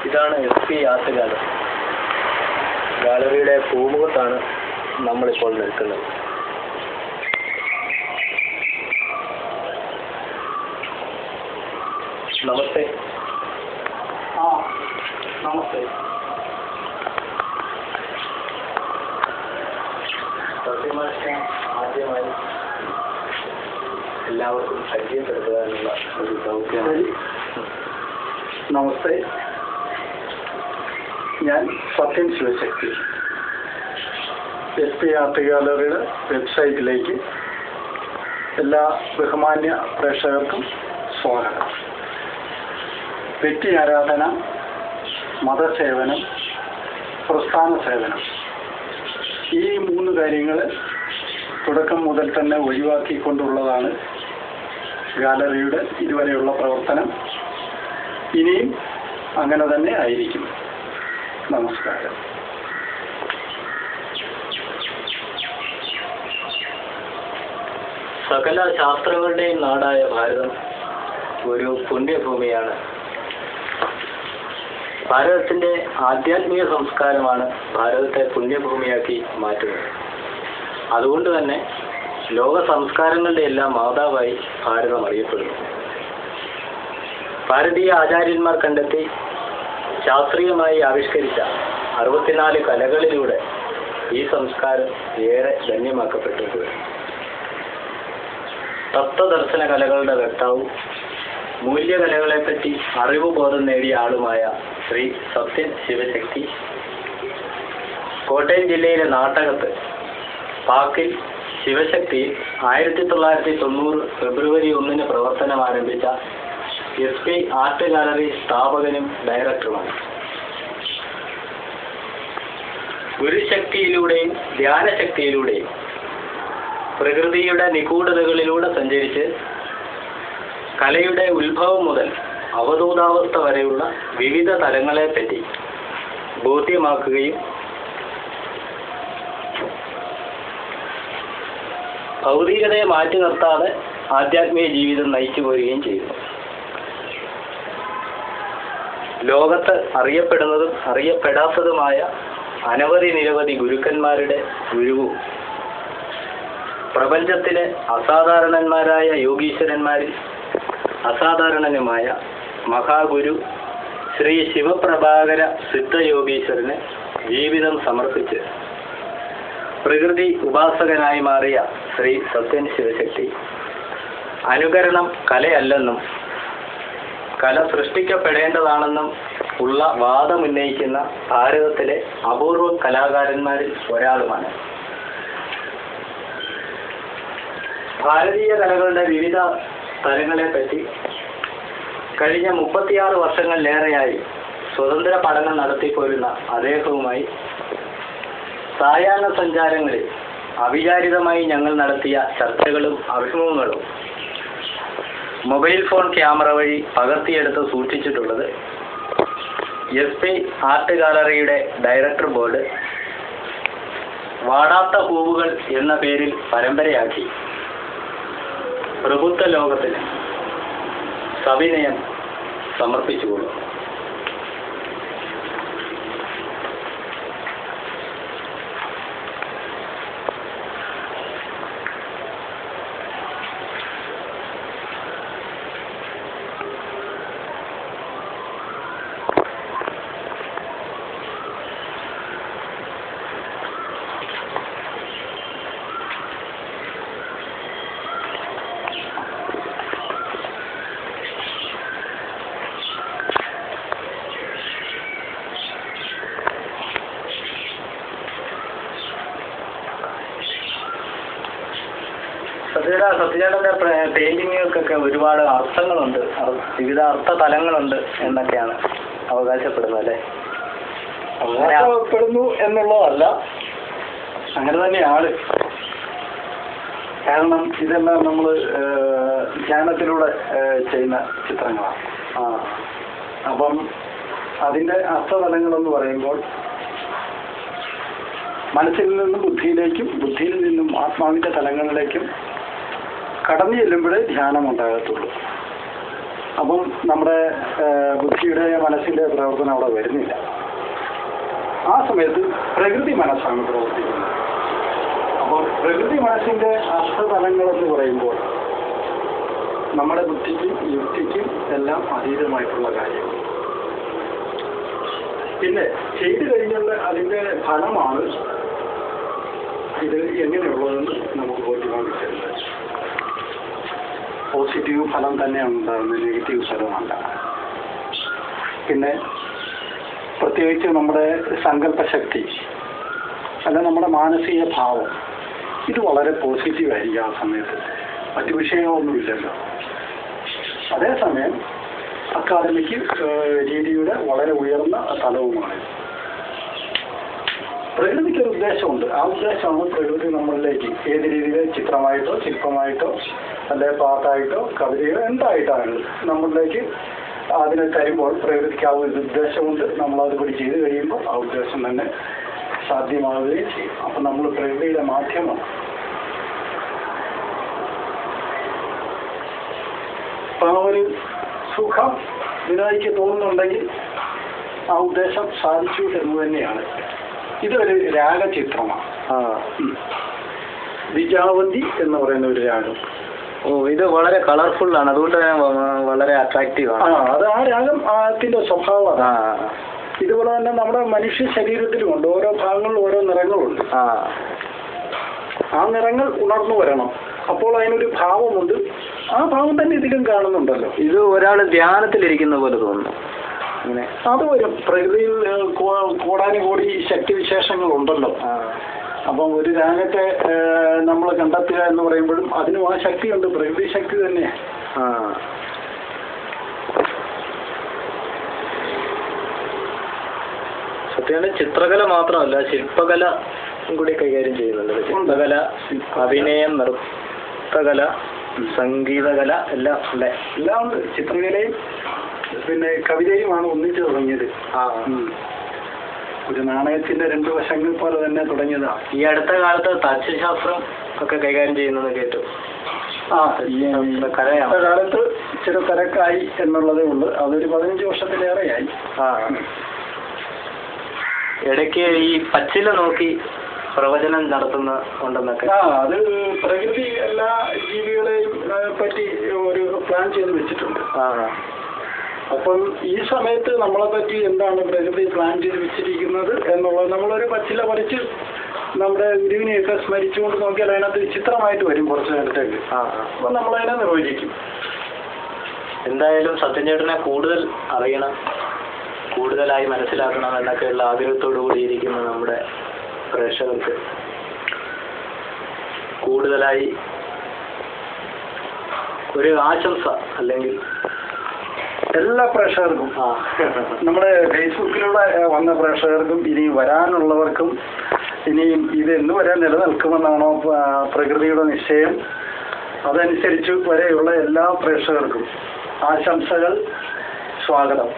ഇതാണ് SP art gallery. ഗാലറിയുടെ പൂമുഖത്താണ് നമ്മളിപ്പോൾ നിൽക്കുന്നത്. നമസ്തേ. നമസ്തേ. ആദ്യമായി എല്ലാവർക്കും പരിചയപ്പെടുത്തുവാനുള്ള ഒരു ദൗത്യമാണ്. നമസ്തേ, ഞാൻ സത്യൻ ശിവശക്തി. SP ആർട്ട് ഗാലറിയുടെ വെബ്സൈറ്റിലേക്ക് എല്ലാ ബഹുമാന്യ പ്രേക്ഷകർക്കും സ്വാഗതം. വ്യക്തി ആരാധന, മതസേവനം, പ്രസ്ഥാന സേവനം, ഈ 3 കാര്യങ്ങൾ തുടക്കം മുതൽ തന്നെ ഒഴിവാക്കിക്കൊണ്ടുള്ളതാണ് ഗാലറിയുടെ ഇതുവരെയുള്ള പ്രവർത്തനം. ഇനിയും അങ്ങനെ തന്നെ ആയിരിക്കും. നമസ്കാരം. സകല ശാസ്ത്രങ്ങളുടെയും നാടായ ഭാരതം ഒരു പുണ്യഭൂമിയാണ്. ഭാരതത്തിന്റെ ആധ്യാത്മിക സംസ്കാരമാണ് ഭാരതത്തെ പുണ്യഭൂമിയാക്കി മാറ്റുന്നത്. അതുകൊണ്ട് തന്നെ ലോക സംസ്കാരങ്ങളുടെ എല്ലാം മാതാവായി ഭാരതം അറിയപ്പെടുന്നു. ഭാരതീയ ആചാര്യന്മാർ കണ്ടെത്തി ശാസ്ത്രീയമായി ആവിഷ്കരിച്ച 64 കലകളിലൂടെ ഈ സംസ്കാരം ഏറെ ധന്യമാക്കപ്പെട്ടിട്ടുണ്ട്. തത്വദർശന കലകളുടെ വക്താവും മൂല്യകലകളെപ്പറ്റി അറിവുബോധം നേടിയ ആളുമായ ശ്രീ സത്യൻ ശിവശക്തി കോട്ടയം ജില്ലയിലെ നാട്ടകത്ത് പാക്കിൽ ശിവശക്തിയിൽ 1990 ഫെബ്രുവരി 1 പ്രവർത്തനം ആരംഭിച്ച SP ആർട്ട് ഗാലറി സ്ഥാപകനും ഡയറക്ടറുമാണ്. ഗുരുശക്തിയിലൂടെയും ധ്യാനശക്തിയിലൂടെയും പ്രകൃതിയുടെ നിഗൂഢതകളിലൂടെ സഞ്ചരിച്ച് കലയുടെ ഉത്ഭവം മുതൽ അവധൂതാവസ്ഥ വരെയുള്ള വിവിധ തലങ്ങളെപ്പറ്റി ബോധ്യമാക്കുകയും ഭൗതികതയെ മാറ്റി നിർത്താതെ ആധ്യാത്മിക ജീവിതം നയിച്ചു പോരുകയും ചെയ്യുന്നു. ലോകത്ത് അറിയപ്പെടുന്നതും അറിയപ്പെടാത്തതുമായ നിരവധി ഗുരുക്കന്മാരുടെ ഗുരുവും പ്രപഞ്ചത്തിലെ അസാധാരണന്മാരായ യോഗീശ്വരന്മാരിൽ അസാധാരണനുമായ മഹാഗുരു ശ്രീ ശിവപ്രഭാകര സിദ്ധയോഗീശ്വരന് ജീവിതം സമർപ്പിച്ച് പ്രകൃതി ഉപാസകനായി മാറിയ ശ്രീ സത്യൻ ശിവശക്തി അനുകരണം കലയല്ലെന്നും കല സൃഷ്ടിക്കപ്പെടേണ്ടതാണെന്നും ഉള്ള വാദമുന്നയിക്കുന്ന ഭാരതത്തിലെ അപൂർവ കലാകാരന്മാരിൽ ഒരാളുമാണ്. ഭാരതീയ കലകളുടെ വിവിധ തലങ്ങളെപ്പറ്റി കഴിഞ്ഞ 36 വർഷങ്ങളിലേറെയായി സ്വതന്ത്ര പഠനം നടത്തിപ്പോരുന്ന അദ്ദേഹവുമായി സായാഹ്ന സഞ്ചാരങ്ങളിൽ അവിചാരിതമായി ഞങ്ങൾ നടത്തിയ ചർച്ചകളും അഭിമുഖങ്ങളും മൊബൈൽ ഫോൺ ക്യാമറ വഴി പകർത്തിയെടുത്ത് സൂക്ഷിച്ചിട്ടുള്ളത് SP ആർട്ട് ഗാലറിയുടെ ഡയറക്ടർ ബോർഡ് വാടാത്ത പൂവുകൾ എന്ന പേരിൽ പരമ്പരയാക്കി പ്രബുദ്ധ ലോകത്തിന് സവിനയം സമർപ്പിച്ചുകൊള്ളും. സത്യചേട്ടന്റെ പെയിന്റിങ്ങുകൾക്കൊക്കെ ഒരുപാട് അർത്ഥങ്ങളുണ്ട്, വിവിധ അർത്ഥ തലങ്ങളുണ്ട് എന്നൊക്കെയാണ് അവകാശപ്പെടുന്നത് അല്ലേ? അവകാശപ്പെടുന്നു എന്നുള്ളതല്ല, അങ്ങനെ തന്നെയാണ്. കാരണം ഇതെല്ലാം നമ്മൾ ധ്യാനത്തിലൂടെ ചെയ്യുന്ന ചിത്രങ്ങളാണ്. അപ്പം അതിൻ്റെ അർത്ഥതലങ്ങളെന്ന് പറയുമ്പോൾ മനസ്സിൽ നിന്നും ബുദ്ധിയിലേക്കും ബുദ്ധിയിൽ നിന്നും ആത്മാവിൻ്റെ തലങ്ങളിലേക്കും കടന്നു ചെല്ലുമ്പോഴേ ധ്യാനം ഉണ്ടാകത്തുള്ളൂ. അപ്പം നമ്മുടെ ബുദ്ധിയുടെ മനസ്സിന്റെ പ്രവർത്തനം അവിടെ വരുന്നില്ല. ആ സമയത്ത് പ്രകൃതി മനസ്സാണ് പ്രവർത്തിക്കുന്നത്. അപ്പോൾ പ്രകൃതി മനസ്സിന്റെ അർത്ഥതലങ്ങളെന്ന് പറയുമ്പോൾ നമ്മുടെ ബുദ്ധിക്കും യുക്തിക്കും എല്ലാം അതീതമായിട്ടുള്ള കാര്യങ്ങൾ. പിന്നെ ചെയ്തു കഴിഞ്ഞുള്ള അതിന്റെ ഫലമാണ് ഇത് എങ്ങനെയുള്ളതെന്ന് നമുക്ക് ബോധ്യമാക്കി തരുന്നത്. പോസിറ്റീവ് ഫലം തന്നെയാണ് ഉണ്ടാകുന്നത്, നെഗറ്റീവ് ഫലമല്ല. പിന്നെ പ്രത്യേകിച്ച് നമ്മുടെ സങ്കല്പശക്തി അല്ല നമ്മുടെ മാനസിക ഭാവം ഇത് വളരെ പോസിറ്റീവായിരിക്കും ആ സമയത്ത്. മറ്റു വിഷയങ്ങളൊന്നുമില്ലല്ലോ. അതേസമയം അക്കാദമിക് രീതിയുടെ വളരെ ഉയർന്ന തലവുമാണ്. പ്രകൃതിക്കൊരു ഉദ്ദേശമുണ്ട്. ആ ഉദ്ദേശമാണ് പ്രകൃതി നമ്മളിലേക്ക് ഏത് രീതിയിൽ ചിത്രമായിട്ടോ ശില്പമായിട്ടോ അല്ലെ പാട്ടായിട്ടോ കവിതയോ എന്തായിട്ടാണ് നമ്മളിലേക്ക് അതിനെ തരുമ്പോൾ പ്രകൃതിക്ക് ആ ഒരു ഉദ്ദേശമുണ്ട്. നമ്മളതുപടി ചെയ്ത് കഴിയുമ്പോൾ ആ ഉദ്ദേശം തന്നെ സാധ്യമാവുകയും ചെയ്യും. അപ്പം നമ്മൾ പ്രകൃതിയുടെ മാധ്യമം. അപ്പം ആ ഒരു സുഖം വിനായിക്ക് തോന്നുന്നുണ്ടെങ്കിൽ ആ ഉദ്ദേശം സാധിച്ചു എന്ന് തന്നെയാണ്. ഇതൊരു രാഗചിത്രമാണ്. വിജാവന്തി എന്ന് പറയുന്ന ഒരു രാഗം. ഇത് വളരെ കളർഫുൾ ആണ്, അതുകൊണ്ട് വളരെ അട്രാക്റ്റീവ് ആണ്. അത് ആ രാഗത്തിന്റെ സ്വഭാവമാണ്. ഇതുപോലെ തന്നെ നമ്മുടെ മനുഷ്യ ശരീരത്തിലുമുണ്ട്. ഓരോ ഭാഗങ്ങളിലും ഓരോ നിറങ്ങളുണ്ട്. ആ നിറങ്ങൾ ഉണർന്നു വരണം. അപ്പോൾ അതിനൊരു ഭാവമുണ്ട്. ആ ഭാവം തന്നെ ഇതിലും കാണുന്നുണ്ടല്ലോ. ഇത് ഒരാൾ ധ്യാനത്തിലിരിക്കുന്ന പോലെ തോന്നുന്നു. അങ്ങനെ അത് വരും. പ്രകൃതിയിൽ കോടാനുകോടി ശക്തിവിശേഷങ്ങളുണ്ടല്ലോ. അപ്പം ഒരു രാഗത്തെ നമ്മൾ കണ്ടെത്തുക എന്ന് പറയുമ്പോഴും അതിനും ആ ശക്തിയുണ്ട്. പ്രകൃതി ശക്തി തന്നെയാണ്. സത്യമാണ്. ചിത്രകല മാത്രമല്ല, ശില്പകല കൂടി കൈകാര്യം ചെയ്യുന്നുണ്ട്. ചിത്രകല, അഭിനയം, നൃത്തകല, സംഗീതകല എല്ലാം ഉണ്ട്. എല്ലാം ഉണ്ട്. ചിത്രകലയും പിന്നെ കവിതയുമാണ് ഒന്നിച്ചു തുടങ്ങിയത്. ഒരു നാണയത്തിന്റെ രണ്ടു വശങ്ങൾ പോലെ തന്നെ തുടങ്ങിയതാണ്. ഈ അടുത്ത കാലത്ത് തച്ചുശാസ്ത്രം ഒക്കെ കൈകാര്യം ചെയ്യുന്നത് കേട്ടു. അടുത്ത കാലത്ത് ഇച്ചിരി തിരക്കായി എന്നുള്ളതേ ഉള്ളൂ. അതൊരു 15 വർഷത്തിലേറെയായി. ഇടയ്ക്ക് ഈ പച്ചില നോക്കി പ്രവചനം നടത്തുന്ന ഉണ്ടെന്നൊക്കെ. അത് പ്രകൃതി എല്ലാ ജീവികളെയും പറ്റി ഒരു പ്ലാൻ ചെയ്ത് വെച്ചിട്ടുണ്ട്. അപ്പം ഈ സമയത്ത് നമ്മളെ പറ്റി എന്താണ് പ്രകൃതി പ്ലാൻ ചെയ്ത് വെച്ചിരിക്കുന്നത് എന്നുള്ളത് നമ്മളൊരു പച്ചില പറിച്ച് നമ്മുടെ ഗുരുവിനെയൊക്കെ സ്മരിച്ചുകൊണ്ട് നോക്കിയാൽ അതിനകത്ത് ചിത്രമായിട്ട് വരും കുറച്ചു നേരത്തേക്ക്. അപ്പം നമ്മളതിനെ നിർവചിക്കും. എന്തായാലും സത്യൻ ചേട്ടനെ കൂടുതൽ അറിയണം, കൂടുതലായി മനസ്സിലാക്കണം എന്നൊക്കെയുള്ള ആഗ്രഹത്തോടു കൂടിയിരിക്കുന്ന നമ്മുടെ പ്രേക്ഷകർക്ക് കൂടുതലായി ഒരു ആശംസ അല്ലെങ്കിൽ എല്ലാ പ്രേക്ഷകർക്കും, നമ്മുടെ ഫേസ്ബുക്കിലൂടെ വന്ന പ്രേക്ഷകർക്കും ഇനി വരാനുള്ളവർക്കും ഇനിയും ഇത് എന്ന് വരെ നിലനിൽക്കുമെന്നാണോ പ്രകൃതിയുടെ നിശ്ചയം, അതനുസരിച്ച് വരെയുള്ള എല്ലാ പ്രേക്ഷകർക്കും ആശംസകൾ, സ്വാഗതം.